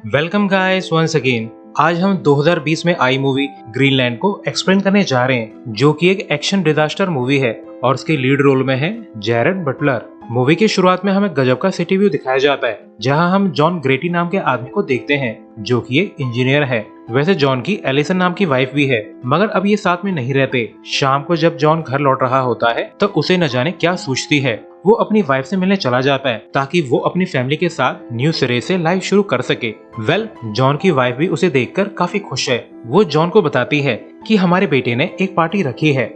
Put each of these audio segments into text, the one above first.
Welcome guys once again. आज हम 2020 में आई मूवी ग्रीनलैंड को एक्सप्लेन करने जा रहे हैं, जो कि एक एक्शन डिजास्टर मूवी है और उसके लीड रोल में है जैरेड बटलर। मूवी की शुरुआत में हमें गजब का सिटी व्यू दिखाया जाता है, जहां हम जॉन ग्रेटी नाम के आदमी को देखते हैं, जो कि एक इंजीनियर है। वैसे जॉन की एलिसन नाम की वाइफ भी है, मगर अब ये साथ में नहीं रहते। शाम को जब जॉन घर लौट रहा होता है तो उसे न जाने क्या सूझती है। वो अपनी वाइफ से मिलने चला जाता है ताकि वो अपनी फैमिली के साथ न्यू सिरे से लाइफ शुरू कर सके। जॉन की वाइफ भी उसे देखकर काफी खुश है। वो जॉन को बताती है कि हमारे बेटे ने एक पार्टी रखी है।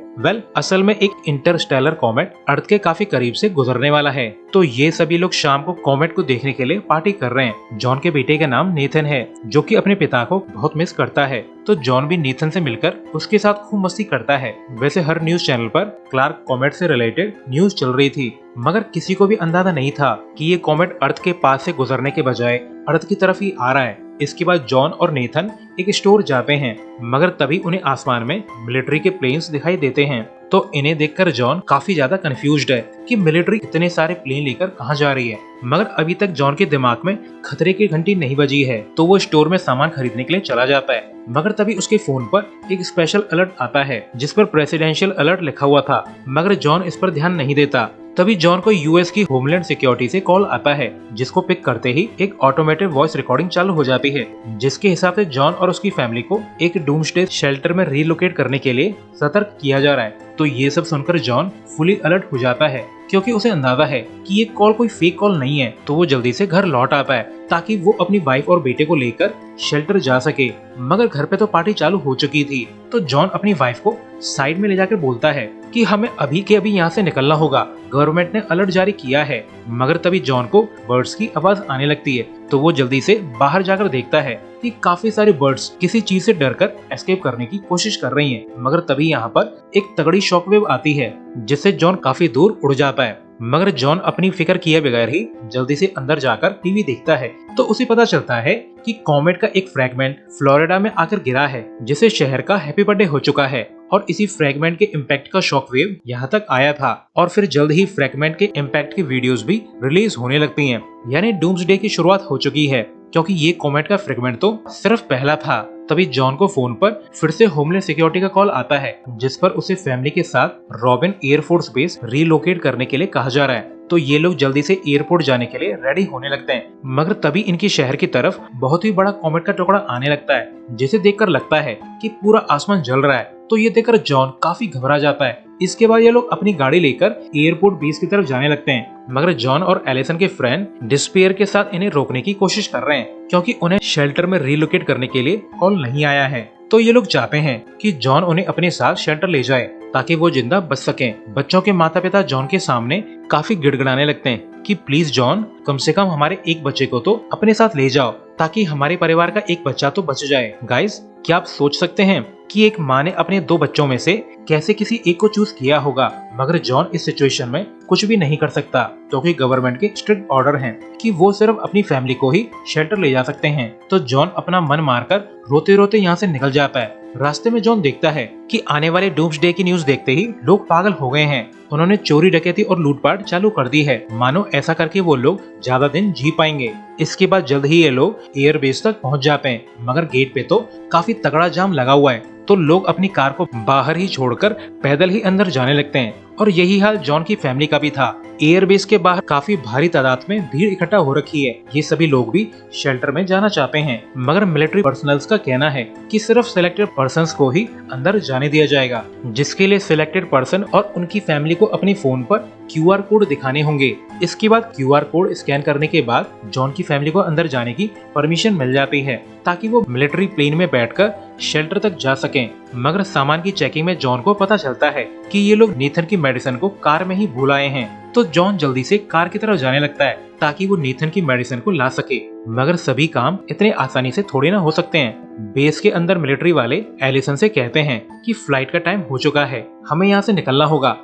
असल में एक इंटरस्टेलर कॉमेट अर्थ के काफी करीब से गुजरने वाला है, तो ये सभी लोग शाम को कॉमेट को देखने के लिए पार्टी कर रहे हैं। जॉन के बेटे का नाम नेथन है, जो कि अपने पिता को बहुत मिस करता है, तो जॉन भी नेथन से मिलकर उसके साथ खूब मस्ती करता है। वैसे हर न्यूज चैनल पर क्लार्क कॉमेट से रिलेटेड न्यूज चल रही थी, मगर किसी को भी अंदाजा नहीं था कि ये कॉमेट अर्थ के पास से गुजरने के बजाय अर्थ की तरफ ही आ रहा है। इसके बाद जॉन और नेथन एक स्टोर जाते हैं, मगर तभी उन्हें आसमान में मिलिट्री के प्लेन्स दिखाई देते हैं। तो इन्हें देखकर जॉन काफी ज्यादा कंफ्यूज्ड है कि मिलिट्री इतने सारे प्लेन लेकर कहां जा रही है, मगर अभी तक जॉन के दिमाग में खतरे की घंटी नहीं बजी है। तो वो स्टोर में सामान खरीदने के लिए चला जाता है, मगर तभी उसके फोन पर एक स्पेशल अलर्ट आता है जिस पर प्रेसिडेंशियल अलर्ट लिखा हुआ था, मगर जॉन इस पर ध्यान नहीं देता। तभी जॉन को यूएस की होमलैंड सिक्योरिटी से कॉल आता है, जिसको पिक करते ही एक ऑटोमेटेड वॉइस रिकॉर्डिंग चालू हो जाती है, जिसके हिसाब से जॉन और उसकी फैमिली को एक डूम्सडे शेल्टर में रिलोकेट करने के लिए सतर्क किया जा रहा है। तो ये सब सुनकर जॉन फुली अलर्ट हो जाता है, क्योंकि उसे अंदाजा है कि ये कॉल कोई फेक कॉल नहीं है। तो वो जल्दी से घर लौट आता है ताकि वो अपनी वाइफ और बेटे को लेकर शेल्टर जा सके, मगर घर पे तो पार्टी चालू हो चुकी थी। तो जॉन अपनी वाइफ को साइड में ले जाकर बोलता है कि हमें अभी के अभी यहाँ से निकलना होगा, गवर्नमेंट ने अलर्ट जारी किया है। मगर तभी जॉन को बर्ड्स की आवाज आने लगती है, तो वो जल्दी से बाहर जाकर देखता है कि काफी सारे बर्ड्स किसी चीज से डरकर एस्केप करने की कोशिश कर रही हैं। मगर तभी यहाँ पर एक तगड़ी शॉकवेव आती है, जिससे जॉन काफी दूर उड़ जाता है। मगर जॉन अपनी फिक्र किए बगैर ही जल्दी से अंदर जाकर टीवी देखता है, तो उसे पता चलता है कि कॉमेट का एक फ्रैगमेंट फ्लोरिडा में आकर गिरा है, जिसे शहर का हैप्पी बर्थडे हो चुका है। और इसी फ्रैगमेंट के इम्पैक्ट का शॉकवेव यहाँ तक आया था, और फिर जल्द ही फ्रैगमेंट के इम्पैक्ट की वीडियोस भी रिलीज होने लगती हैं। यानी डूम्सडे की शुरुआत हो चुकी है, क्योंकि ये कॉमेट का फ्रैगमेंट तो सिर्फ पहला था। तभी जॉन को फोन पर फिर से होमलैंड सिक्योरिटी का कॉल आता है, जिस पर उसे फैमिली के साथ रॉबिन एयरफोर्स बेस रिलोकेट करने के लिए कहा जा रहा है। तो ये लोग जल्दी से एयरपोर्ट जाने के लिए रेडी होने लगते हैं, मगर तभी इनकी शहर की तरफ बहुत ही बड़ा कॉमेट का टुकड़ा आने लगता है, जिसे देखकर लगता है कि पूरा आसमान जल रहा है। तो ये देखकर जॉन काफी घबरा जाता है। इसके बाद ये लोग अपनी गाड़ी लेकर एयरपोर्ट बेस की तरफ जाने लगते हैं, मगर जॉन और एलिसन के फ्रेंड डिस्पेयर के साथ इन्हें रोकने की कोशिश कर रहे हैं, क्योंकि उन्हें शेल्टर में रिलोकेट करने के लिए कॉल नहीं आया है। तो ये लोग चाहते हैं कि जॉन उन्हें अपने साथ शेल्टर ले जाए ताकि वो जिंदा बच सकें। बच्चों के माता पिता जॉन के सामने काफी गिड़गिड़ाने लगते हैं कि प्लीज जॉन, कम से कम हमारे एक बच्चे को तो अपने साथ ले जाओ, ताकि हमारे परिवार का एक बच्चा तो बच जाए। गाइस, क्या आप सोच सकते हैं कि एक माँ ने अपने दो बच्चों में से कैसे किसी एक को चूज किया होगा? मगर जॉन इस सिचुएशन में कुछ भी नहीं कर सकता, क्योंकि गवर्नमेंट के स्ट्रिक्ट ऑर्डर हैं कि वो सिर्फ अपनी फैमिली को ही शेल्टर ले जा सकते हैं। तो जॉन अपना मन मारकर रोते रोते यहाँ से निकल जाता है। रास्ते में जॉन देखता है कि आने वाले डूम्सडे की न्यूज देखते ही लोग पागल हो गए हैं। उन्होंने चोरी डकैती और लूटपाट चालू कर दी है, मानो ऐसा करके वो लोग ज्यादा दिन जी पाएंगे। इसके बाद जल्द ही ये लोग एयरबेस तक पहुंच जाते हैं, मगर गेट पे तो काफी तगड़ा जाम लगा हुआ है। तो लोग अपनी कार को बाहर ही छोड़कर पैदल ही अंदर जाने लगते हैं, और यही हाल जॉन की फैमिली का भी था। एयरबेस के बाहर काफी भारी तादाद में भीड़ इकट्ठा हो रखी है। ये सभी लोग भी शेल्टर में जाना चाहते हैं, मगर मिलिट्री पर्सनल्स का कहना है कि सिर्फ सिलेक्टेड पर्सन्स को ही अंदर जाने दिया जाएगा, जिसके लिए सिलेक्टेड पर्सन और उनकी फैमिली को अपने फोन पर QR कोड दिखाने होंगे। इसके बाद QR कोड स्कैन करने के बाद जॉन की फैमिली को अंदर जाने की परमिशन मिल जाती है, ताकि वो मिलिट्री प्लेन में बैठकर शेल्टर तक जा सकें। मगर सामान की चेकिंग में जॉन को पता चलता है कि ये लोग नेथन की मेडिसिन को कार में ही भूल आए हैं। तो जॉन जल्दी से कार की तरफ जाने लगता है ताकि वो नेथन की मेडिसिन को ला सके, मगर सभी काम इतने आसानी से थोड़ी ना हो सकते हैं। बेस के अंदर मिलिट्री वाले एलिसन से कहते हैं कि फ्लाइट का टाइम हो चुका है, हमें यहाँ से निकलना होगा।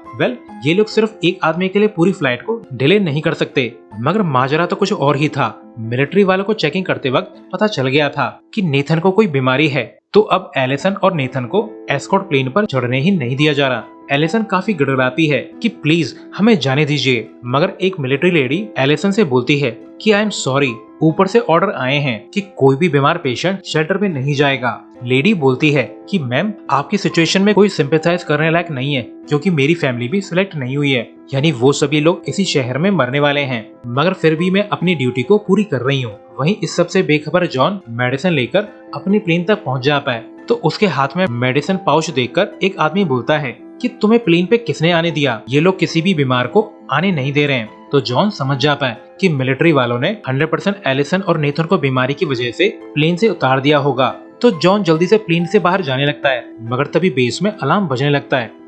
ये लोग सिर्फ एक आदमी के लिए पूरी फ्लाइट को डिले नहीं कर सकते, मगर माजरा तो कुछ और ही था। मिलिट्री वालों को चेकिंग करते वक्त पता चल गया था कि नेथन को कोई बीमारी है, तो अब एलिसन और नेथन को एस्कॉर्ट प्लेन पर चढ़ने ही नहीं दिया जा रहा। एलिसन काफी गिड़गिड़ाती है कि प्लीज हमें जाने दीजिए, मगर एक मिलिट्री लेडी एलिसन से बोलती है कि आई एम सॉरी, ऊपर से ऑर्डर आए हैं कि कोई भी बीमार पेशेंट शेल्टर में नहीं जाएगा। लेडी बोलती है कि मैम आपकी सिचुएशन में कोई सिंपैथाइज करने लायक नहीं है क्योंकि मेरी फैमिली भी सिलेक्ट नहीं हुई है, यानी वो सभी लोग इसी शहर में मरने वाले हैं, मगर फिर भी मैं अपनी ड्यूटी को पूरी कर रही हूँ। वहीं इस सबसे बेखबर जॉन मेडिसिन लेकर अपनी प्लेन तक पहुँच जाता है तो उसके हाथ में मेडिसिन पाउच देखकर एक आदमी बोलता है कि तुम्हें प्लेन पे किसने आने दिया, ये लोग किसी भी बीमार को आने नहीं दे रहे हैं। तो जॉन समझ जाता है कि मिलिट्री वालों ने 100% एलिसन और नेथन को बीमारी की वजह से प्लेन से उतार दिया होगा। तो जॉन जल्दी से प्लेन से बाहर जाने लगता है, मगर तभी बेस में अलार्म बजने लगता है।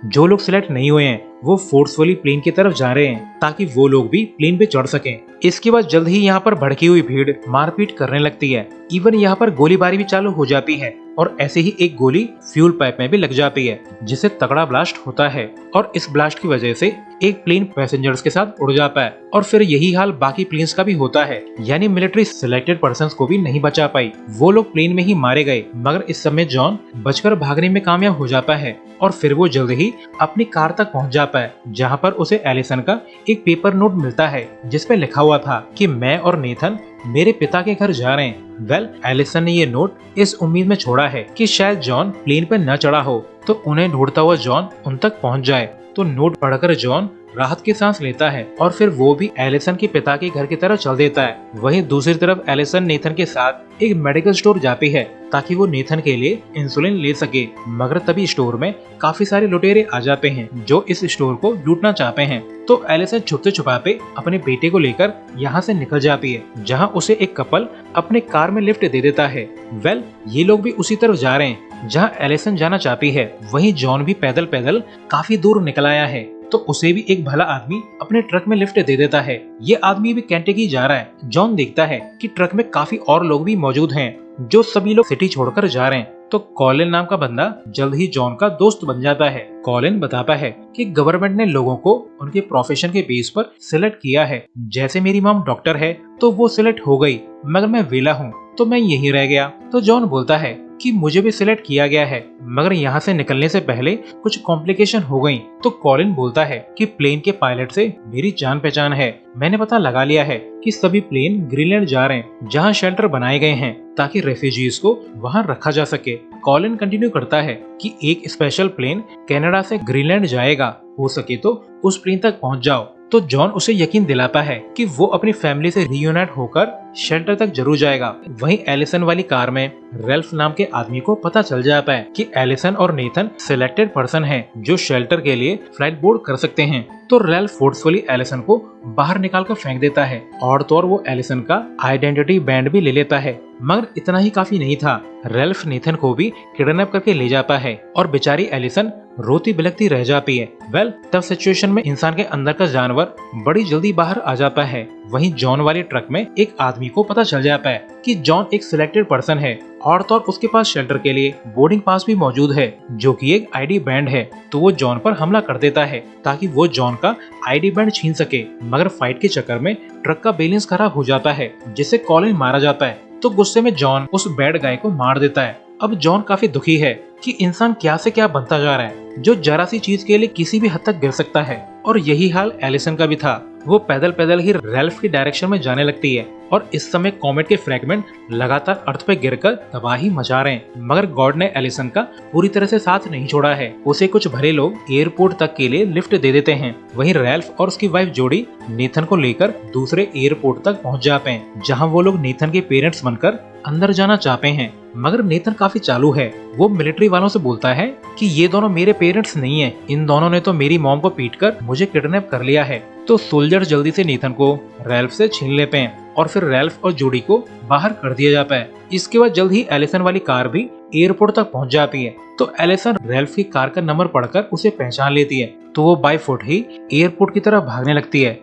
जो लोग सिलेक्ट नहीं हुए हैं वो फोर्सफुली प्लेन की तरफ जा रहे हैं ताकि वो लोग भी प्लेन पे चढ़ सकें। इसके बाद जल्द ही यहाँ पर भड़की हुई भीड़ मारपीट करने लगती है। इवन यहाँ पर गोलीबारी भी चालू हो जाती है और ऐसे ही एक गोली फ्यूल पाइप में भी लग जाती है जिससे तगड़ा ब्लास्ट होता है और इस ब्लास्ट की वजह से एक प्लेन पैसेंजर्स के साथ उड़ जाता है और फिर यही हाल बाकी प्लेन्स का भी होता है, यानी मिलिट्री सिलेक्टेड पर्संस को भी नहीं बचा पाई, वो लोग प्लेन में ही मारे गए। मगर इस समय जॉन बचकर भागने में कामयाब हो जाता है और फिर वो जल्द ही अपनी कार तक पहुंच जाता है जहां पर उसे एलिसन का एक पेपर नोट मिलता है जिसपे लिखा हुआ था कि मैं और नेथन मेरे पिता के घर जा रहे हैं। एलिसन ने ये नोट इस उम्मीद में छोड़ा है कि शायद जॉन प्लेन पर न चढ़ा हो तो उन्हें ढूंढता हुआ जॉन उन तक पहुंच जाए। तो नोट पढ़कर जॉन राहत की सांस लेता है और फिर वो भी एलिसन के पिता के घर की तरफ चल देता है। वहीं दूसरी तरफ एलिसन नेथन के साथ एक मेडिकल स्टोर जाती है ताकि वो नेथन के लिए इंसुलिन ले सके, मगर तभी स्टोर में काफी सारे लुटेरे आ जाते हैं जो इस स्टोर को लूटना चाहते हैं। तो एलिसन छुपते छुपाते अपने बेटे को लेकर यहाँ से निकल जाती है जहाँ उसे एक कपल अपने कार में लिफ्ट दे देता है। ये लोग भी उसी तरफ जा रहे हैं जहाँ एलिसन जाना चाहती है। वहीं जॉन भी पैदल पैदल काफी दूर निकल आया है तो उसे भी एक भला आदमी अपने ट्रक में लिफ्ट दे देता है। ये आदमी भी केंटकी जा रहा है। जॉन देखता है कि ट्रक में काफी और लोग भी मौजूद हैं जो सभी लोग सिटी छोड़कर जा रहे हैं। तो कॉलिन नाम का बंदा जल्द ही जॉन का दोस्त बन जाता है। कॉलिन बताता है कि गवर्नमेंट ने लोगों को उनके प्रोफेशन के बेस पर सिलेक्ट किया है। जैसे मेरी मॉम डॉक्टर है तो वो सिलेक्ट हो गई, मगर मैं वेला हूँ तो मैं यहीं रह गया। तो जॉन बोलता है कि मुझे भी सिलेक्ट किया गया है, मगर यहाँ से निकलने से पहले कुछ कॉम्प्लिकेशन हो गई। तो कॉलिन बोलता है कि प्लेन के पायलट से मेरी जान पहचान है, मैंने पता लगा लिया है कि सभी प्लेन ग्रीनलैंड जा रहे हैं जहाँ शेल्टर बनाए गए हैं ताकि रेफ्यूजीज को वहाँ रखा जा सके। कॉलिन कंटिन्यू करता है कि एक स्पेशल प्लेन कनाडा से ग्रीनलैंड जाएगा, हो सके तो उस प्लेन तक पहुँच जाओ। तो जॉन उसे यकीन दिलाता है कि वो अपनी फैमिली से रियूनाइट होकर शेल्टर तक जरूर जाएगा। वहीं एलिसन वाली कार में रेल्फ नाम के आदमी को पता चल जाता है कि एलिसन और नेथन सिलेक्टेड पर्सन हैं जो शेल्टर के लिए फ्लाइट बोर्ड कर सकते हैं। तो रेल्फ फोर्सफुली एलिसन को बाहर निकालकर फेंक देता है और तो और वो एलिसन का आइडेंटिटी बैंड भी ले लेता है। मगर इतना ही काफी नहीं था, रेल्फ नेथन को भी किडनैप करके ले जाता है और बेचारी एलिसन रोती बिलखती रह जाती है। तब सिचुएशन में इंसान के अंदर का जानवर बड़ी जल्दी बाहर आ जाता है। वहीं जॉन वाले ट्रक में एक आदमी को पता चल जाता है कि जॉन एक सिलेक्टेड पर्सन है और तो और उसके पास शेल्टर के लिए बोर्डिंग पास भी मौजूद है जो कि एक आईडी बैंड है। तो वो जॉन पर हमला कर देता है ताकि वो जॉन का आईडी बैंड छीन सके, मगर फाइट के चक्कर में ट्रक का बैलेंस खराब हो जाता है जिससे कॉलिन मारा जाता है। तो गुस्से में जॉन उस बैड गाय को मार देता है। अब जॉन काफी दुखी है कि इंसान क्या से क्या बनता जा रहा है जो जरा सी चीज के लिए किसी भी हद तक गिर सकता है। और यही हाल एलिसन का भी था। वो पैदल पैदल ही रेल्फ की डायरेक्शन में जाने लगती है और इस समय कॉमेट के फ्रैगमेंट लगातार अर्थ पे गिरकर तबाही मचा रहे हैं, मगर गॉड ने एलिसन का पूरी तरह से साथ नहीं छोड़ा है। उसे कुछ भले लोग एयरपोर्ट तक के लिए लिफ्ट दे देते हैं। वहीं रेल्फ और उसकी वाइफ जोड़ी नेथन को लेकर दूसरे एयरपोर्ट तक पहुंच जाते हैं जहां वो लोग नेथन के पेरेंट्स बनकर अंदर जाना चाहते हैं। मगर नेथन काफी चालू है। वो मिलिट्री वालों से बोलता है कि ये दोनों मेरे पेरेंट्स नहीं है, इन दोनों ने तो मेरी मॉम को पीटकर मुझे किडनैप कर लिया है। तो सोल्जर जल्दी से नेथन को रेल्फ से छीन लेते हैं और फिर रेल्फ और जोड़ी को बाहर कर दिया जाता है। इसके बाद जल्द ही एलिसन वाली कार भी एयरपोर्ट तक पहुंच जाती है। तो एलिसन रेल्फ की कार का नंबर पढ़कर उसे पहचान लेती है तो वो बाय फुट ही एयरपोर्ट की तरफ भागने लगती है।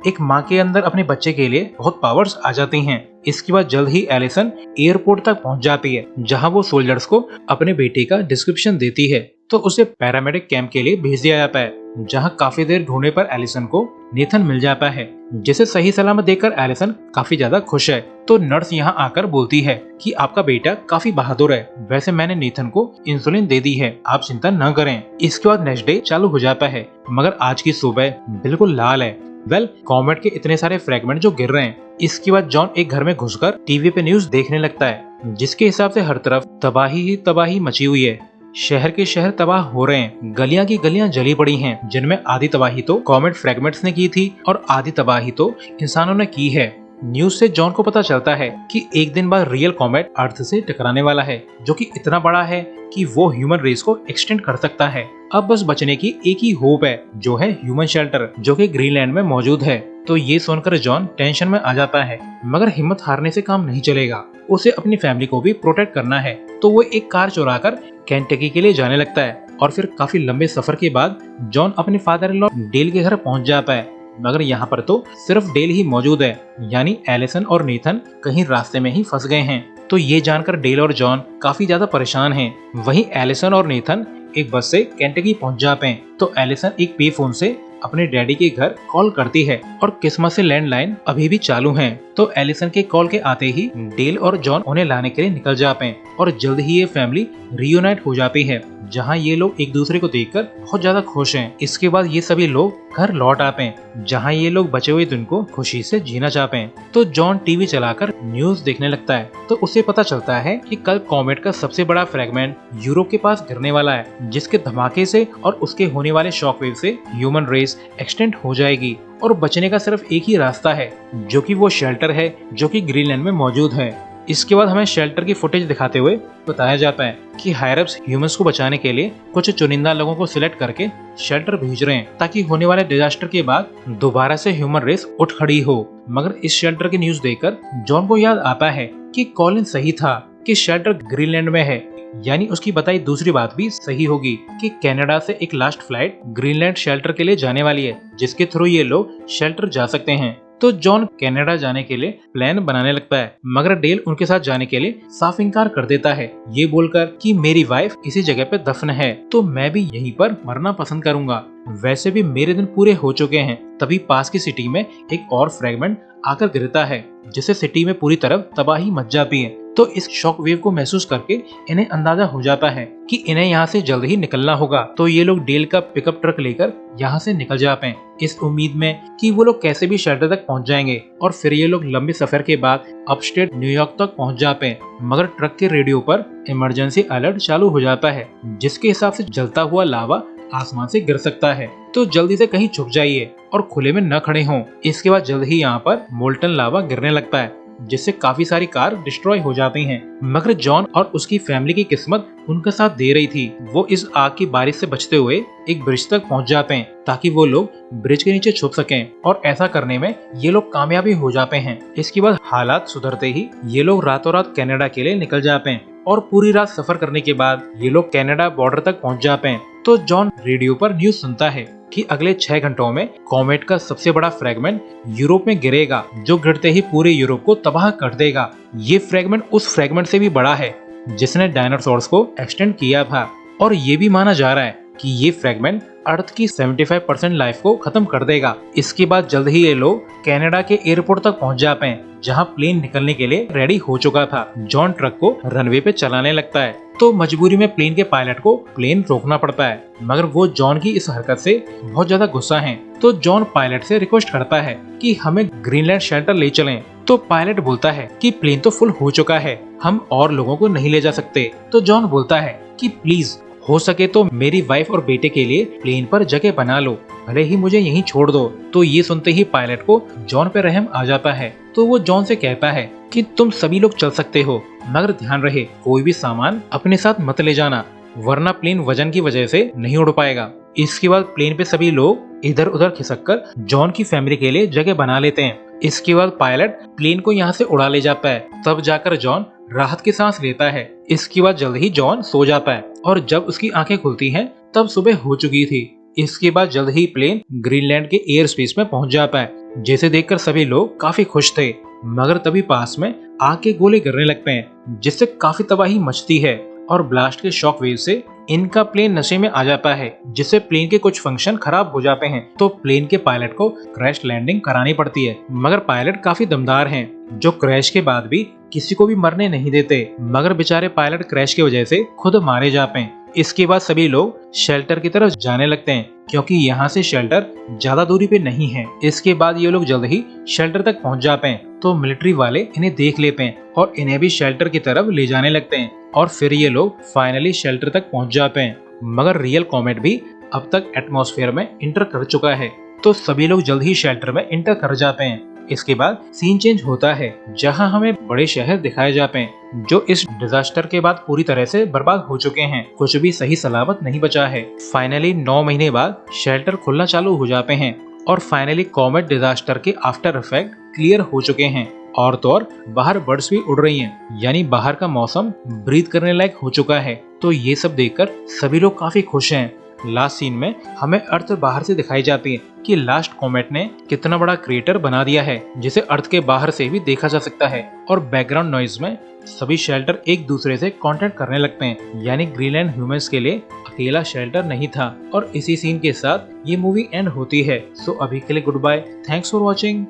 एक माँ के अंदर अपने बच्चे के लिए बहुत पावर्स आ जाती हैं। इसके बाद जल्द ही एलिसन एयरपोर्ट तक पहुंच जाती है जहां वो सोल्जर्स को अपने बेटे का डिस्क्रिप्शन देती है। तो उसे पैरामेडिक कैंप के लिए भेज दिया जाता है जहां काफी देर ढूंढने पर एलिसन को नेथन मिल जाता है जिसे सही सलामत देखकर एलिसन काफी ज्यादा खुश है। तो नर्स यहाँ आकर बोलती है कि आपका बेटा काफी बहादुर है, वैसे मैंने नेथन को इंसुलिन दे दी है, आप चिंता न करें। इसके बाद नेक्स्ट डे चालू हो जाता है, मगर आज की सुबह बिल्कुल लाल है। कॉमेट के इतने सारे फ्रेगमेंट जो गिर रहे हैं, इसके बाद जॉन एक घर में घुसकर टीवी पे न्यूज देखने लगता है, जिसके हिसाब से हर तरफ तबाही ही तबाही मची हुई है। शहर के शहर तबाह हो रहे हैं, गलियां की गलियां जली पड़ी हैं, जिनमें आधी तबाही तो कॉमेट फ्रेगमेंट्स ने की थी और आधी तबाही तो इंसानों ने की है। न्यूज से जॉन को पता चलता है कि एक दिन बाद रियल कॉमेट अर्थ से टकराने वाला है, जो कि इतना बड़ा है कि वो ह्यूमन रेस को एक्सटेंड कर सकता है। अब बस बचने की एक ही होप है, जो है ह्यूमन शेल्टर, जो कि ग्रीनलैंड में मौजूद है। तो ये सुनकर जॉन टेंशन में आ जाता है, मगर हिम्मत हारने से काम नहीं चलेगा, उसे अपनी फैमिली को भी प्रोटेक्ट करना है। तो वो एक कार चुराकर केंटकी के लिए जाने लगता है और फिर काफी लंबे सफर के बाद जॉन अपने फादर इन लॉ डेल के घर पहुंच जाता है। मगर यहाँ पर तो सिर्फ डेल ही मौजूद है, यानी एलिसन और नेथन कहीं रास्ते में ही फंस गए हैं। तो ये जानकर डेल और जॉन काफी ज्यादा परेशान हैं। वहीं एलिसन और नेथन एक बस से केंटकी पहुंच जाते हैं। तो एलिसन एक पे फोन से अपने डैडी के घर कॉल करती है और किस्मत से लैंडलाइन अभी भी चालू है। तो एलिसन के कॉल के आते ही डेल और जॉन उन्हें लाने के लिए निकल जाते हैं और जल्द ही ये फैमिली रियूनाइट हो जाती है, जहां ये लोग एक दूसरे को देखकर बहुत ज्यादा खुश हैं। इसके बाद ये सभी लोग घर लौट आते हैं, जहां ये लोग बचे हुए दिन को खुशी से जीना चाहते हैं। तो जॉन टीवी चलाकर न्यूज देखने लगता है, तो उसे पता चलता है कि कल कॉमेट का सबसे बड़ा फ्रेगमेंट यूरोप के पास गिरने वाला है, जिसके धमाके से और उसके होने वाले शॉकवेव से ह्यूमन रेस एक्सटेंड हो जाएगी और बचने का सिर्फ एक ही रास्ता है, जो कि वो शेल्टर है, जो कि ग्रीनलैंड में मौजूद है। इसके बाद हमें शेल्टर की फुटेज दिखाते हुए बताया जाता है कि हायरप्स ह्यूमंस को बचाने के लिए कुछ चुनिंदा लोगों को सिलेक्ट करके शेल्टर भेज रहे हैं, ताकि होने वाले डिजास्टर के बाद दोबारा से ह्यूमन रेस उठ खड़ी हो। मगर इस शेल्टर की न्यूज देखकर जॉन को याद आता है कि कॉलिन सही था कि शेल्टर ग्रीनलैंड में है, यानी उसकी बताई दूसरी बात भी सही होगी कि कनाडा से एक लास्ट फ्लाइट ग्रीनलैंड शेल्टर के लिए जाने वाली है, जिसके थ्रू ये लोग शेल्टर जा सकते हैं। तो जॉन कनाडा जाने के लिए प्लान बनाने लगता है, मगर डेल उनके साथ जाने के लिए साफ इनकार कर देता है, ये बोलकर कि मेरी वाइफ इसी जगह पे दफन है, तो मैं भी यहीं पर मरना पसंद करूंगा। वैसे भी मेरे दिन पूरे हो चुके हैं। तभी पास की सिटी में एक और फ्रेगमेंट आकर गिरता है, जिससे सिटी में पूरी तरफ तबाही मच जाती है। तो इस शॉक वेव को महसूस करके इन्हें अंदाजा हो जाता है कि इन्हें यहाँ से जल्द ही निकलना होगा। तो ये लोग डेल का पिकअप ट्रक लेकर यहाँ से निकल जाते हैं, इस उम्मीद में कि वो लोग कैसे भी शेल्टर तक पहुँच जाएंगे। और फिर ये लोग लंबे सफर के बाद अपस्टेट न्यूयॉर्क तक पहुँच जाते हैं, मगर ट्रक के रेडियो पर इमरजेंसी अलर्ट चालू हो जाता है, जिसके हिसाब से जलता हुआ लावा आसमान से गिर सकता है। तो जल्दी से कहीं छुप जाइए और खुले में न खड़े हों। इसके बाद जल्द ही यहाँ पर मोल्टन लावा गिरने लगता है, जिससे काफी सारी कार डिस्ट्रॉय हो जाती हैं। मगर जॉन और उसकी फैमिली की किस्मत उनका साथ दे रही थी। वो इस आग की बारिश से बचते हुए एक ब्रिज तक पहुंच जाते हैं, ताकि वो लोग ब्रिज के नीचे छुप सकें, और ऐसा करने में ये लोग कामयाबी हो जाते हैं। इसके बाद हालात सुधरते ही ये लोग रातों रात कनाडा के लिए निकल जाते हैं, और पूरी रात सफर करने के बाद ये लोग कनाडा बॉर्डर तक पहुंच जाते हैं। तो जॉन रेडियो पर न्यूज सुनता है कि अगले 6 घंटों में कॉमेट का सबसे बड़ा फ्रेगमेंट यूरोप में गिरेगा, जो गिरते ही पूरे यूरोप को तबाह कर देगा। ये फ्रेगमेंट उस फ्रेगमेंट से भी बड़ा है जिसने डायनासोर्स को एक्सटेंड किया था, और ये भी माना जा रहा है कि ये फ्रेगमेंट अर्थ की 75% लाइफ को खत्म कर देगा। इसके बाद जल्द ही ये लोग कनाडा के एयरपोर्ट तक पहुंच जाते हैं, जहां प्लेन निकलने के लिए रेडी हो चुका था। जॉन ट्रक को रनवे पे चलाने लगता है, तो मजबूरी में प्लेन के पायलट को प्लेन रोकना पड़ता है, मगर वो जॉन की इस हरकत से बहुत ज्यादा गुस्सा हैं। तो जॉन पायलट से रिक्वेस्ट करता है कि हमें ग्रीनलैंड शेल्टर ले चलें। तो पायलट बोलता है कि प्लेन तो फुल हो चुका है, हम और लोगों को नहीं ले जा सकते। तो जॉन बोलता है कि प्लीज हो सके तो मेरी वाइफ और बेटे के लिए प्लेन पर जगह बना लो, भले ही मुझे यहीं छोड़ दो। तो ये सुनते ही पायलट को जॉन पे रहम आ जाता है। तो वो जॉन से कहता है कि तुम सभी लोग चल सकते हो, मगर ध्यान रहे कोई भी सामान अपने साथ मत ले जाना, वरना प्लेन वजन की वजह से नहीं उड़ पाएगा। इसके बाद प्लेन पे सभी लोग इधर उधर खिसक कर जॉन की फैमिली के लिए जगह बना लेते हैं। इसके बाद पायलट प्लेन को यहाँ से उड़ा ले जाता है, तब जाकर जॉन राहत की सांस लेता है। इसके बाद जल्द ही जॉन सो जाता है, और जब उसकी आंखें खुलती हैं तब सुबह हो चुकी थी। इसके बाद जल्द ही प्लेन ग्रीनलैंड के एयर स्पेस में पहुंच जाता है, जिसे देखकर सभी लोग काफी खुश थे। मगर तभी पास में आग के गोले गिरने लगते हैं, जिससे काफी तबाही मचती है, और ब्लास्ट के शॉक वेव से इनका प्लेन नशे में आ जाता है, जिससे प्लेन के कुछ फंक्शन खराब हो जाते हैं। तो प्लेन के पायलट को क्रैश लैंडिंग करानी पड़ती है, मगर पायलट काफी दमदार हैं, जो क्रैश के बाद भी किसी को भी मरने नहीं देते। मगर बेचारे पायलट क्रैश की वजह से खुद मारे जाते हैं। इसके बाद सभी लोग शेल्टर की तरफ जाने लगते हैं, क्योंकि यहाँ से शेल्टर ज्यादा दूरी पे नहीं है। इसके बाद ये लोग जल्द ही शेल्टर तक पहुँच जाते हैं तो मिलिट्री वाले इन्हें देख लेते हैं और इन्हें भी शेल्टर की तरफ ले जाने लगते हैं और फिर ये लोग फाइनली शेल्टर तक पहुँच जाते हैं। मगर रियल कॉमेट भी अब तक एटमॉस्फेयर में इंटर कर चुका है तो सभी लोग जल्द ही शेल्टर में इंटर कर जाते हैं। इसके बाद सीन चेंज होता है जहां हमें बड़े शहर दिखाए जाते हैं जो इस डिजास्टर के बाद पूरी तरह से बर्बाद हो चुके हैं। कुछ भी सही सलामत नहीं बचा है। फाइनली 9 महीने बाद शेल्टर खुलना चालू हो जाते हैं और फाइनली कॉमेट डिजास्टर के आफ्टर इफेक्ट क्लियर हो चुके हैं। और तो और बाहर बर्ड्स भी उड़ रही हैं, यानी बाहर का मौसम ब्रीथ करने लायक हो चुका है। तो ये सब देखकर सभी लोग काफी खुश हैं। लास्ट सीन में हमें अर्थ बाहर से दिखाई जाती है कि लास्ट कॉमेट ने कितना बड़ा क्रेटर बना दिया है जिसे अर्थ के बाहर से भी देखा जा सकता है। और बैकग्राउंड नॉइज में सभी शेल्टर एक दूसरे से कांटेक्ट करने लगते हैं, यानी ग्रीनलैंड ह्यूमंस के लिए अकेला शेल्टर नहीं था। और इसी सीन के साथ ये मूवी एंड होती है। सो अभी के लिए goodbye, thanks for watching.